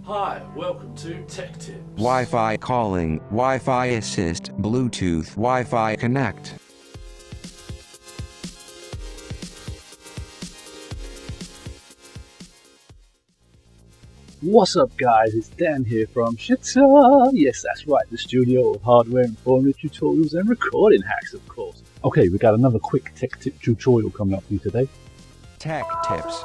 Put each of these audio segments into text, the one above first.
Hi, welcome to Tech Tips. Wi-Fi calling, Wi-Fi assist, Bluetooth, Wi-Fi connect. What's up guys, it's Dan here from Shitta. Yes, that's right, the studio of hardware and formula tutorials and recording hacks, of course. Okay, we got another quick tech tip tutorial coming up for you today. Tech tips.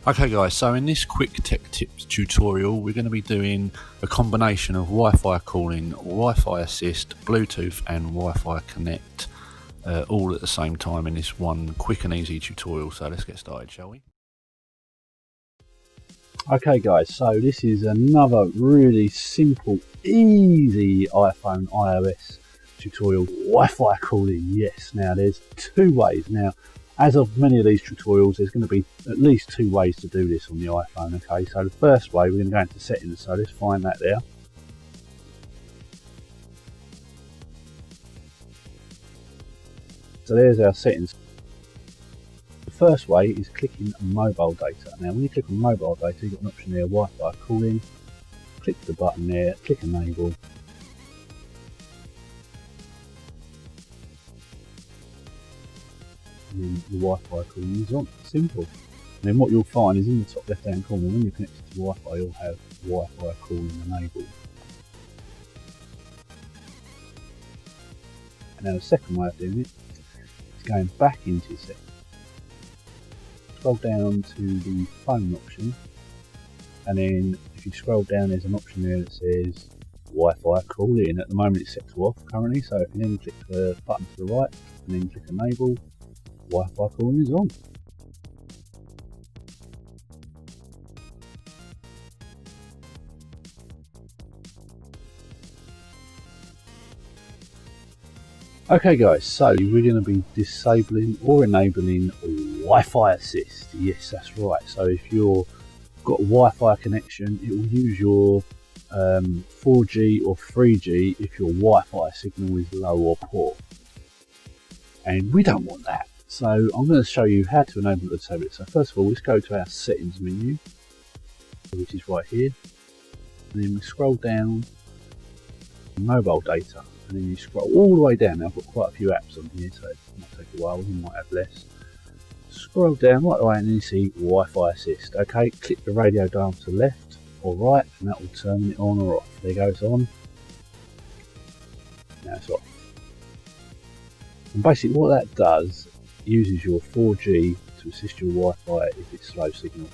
Okay guys, so in this quick tech tips tutorial we're going to be doing a combination of Wi-Fi calling, Wi-Fi assist, Bluetooth and Wi-Fi connect all at the same time in this one quick and easy tutorial. So let's get started, shall we? Okay guys, so this is another really simple, easy iPhone iOS tutorial. Wi-Fi calling, yes. Now there's two ways. Now, as of many of these tutorials, there's going to be at least two ways to do this on the iPhone. Okay, so the first way, we're going to go into settings, so let's find that there. So there's our settings. The first way is clicking mobile data. Now when you click on mobile data, you've got an option there, Wi-Fi calling. Click the button there, click enable. And then the Wi-Fi calling is on. Simple. And then what you'll find is in the top left hand corner, when you're connected to Wi-Fi, you'll have Wi-Fi calling enabled. And now the second way of doing it is going back into your settings. Scroll down to the phone option, and then if you scroll down, there's an option there that says Wi-Fi calling. At the moment it's set to off currently, so if you then click the button to the right and then click enable, Wi-Fi calling is on. Okay guys, so we're going to be disabling or enabling Wi-Fi assist. Yes, that's right. So if you've got a Wi-Fi connection, it will use your 4G or 3G if your Wi-Fi signal is low or poor. And we don't want that. So I'm going to show you how to enable or disable it. So first of all, let's go to our settings menu, which is right here. And then we scroll down mobile data. And then you scroll all the way down. Now I've got quite a few apps on here, so it might take a while, you might have less. Scroll down right away and then you see Wi-Fi assist. Okay, click the radio dial to the left or right and that will turn it on or off. There you go, it's on. Now it's off. And basically what that does, uses your 4G to assist your Wi-Fi if it's slow signal.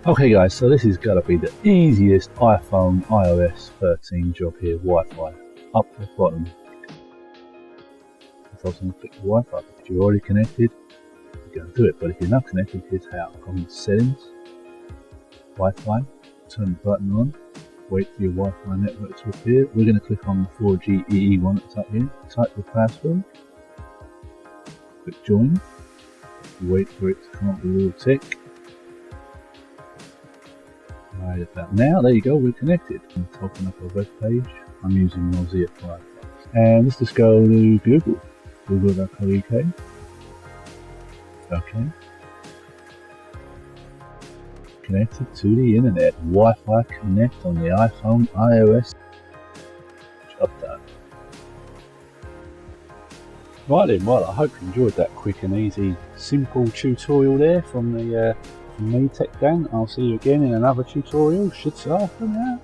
Okay guys, so this is going to be the easiest iPhone iOS 13 job here, Wi-Fi, up to the bottom. So I'm going to click the Wi-Fi. If you're already connected, you're going to do it, but if you're not connected, here's how. Go into settings, Wi-Fi, turn the button on, Wait for your Wi-Fi network to appear. We're going to click on the 4G EE one that's up here. Type the password. Click join. Wait for it to come up with a little tick. Right about now, there you go, we're connected. Let's open up our web page. I'm using Mozilla Firefox. And let's just go to Google. Google.co.uk. Okay. Connected to the internet. Wi-Fi connect on the iPhone iOS. Job done. Right then, well, I hope you enjoyed that quick and easy, simple tutorial there from me, Tech Dan. I'll see you again in another tutorial. Should say for now.